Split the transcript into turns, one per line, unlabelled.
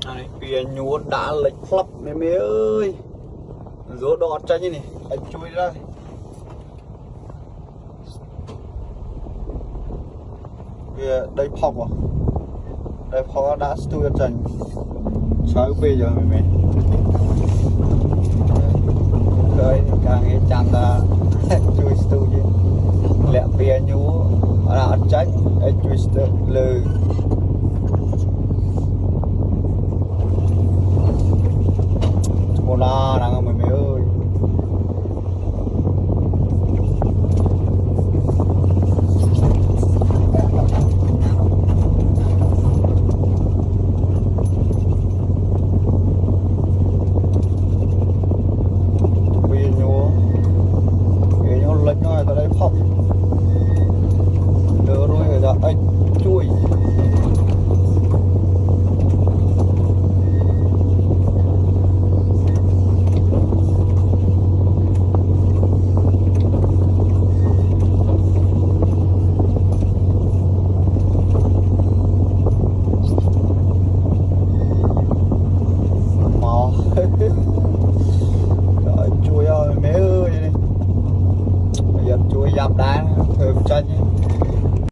này bia nhúa đã lệch flop mẹ mẹ ơi rúa đọt cho như này anh chui ra bia đây phong à đây phong đã studio chân cháu bây giờ mẹ mẹ khơi càng nghe chăm ta chui studio lẹ bia nhúa đã trách anh chui lư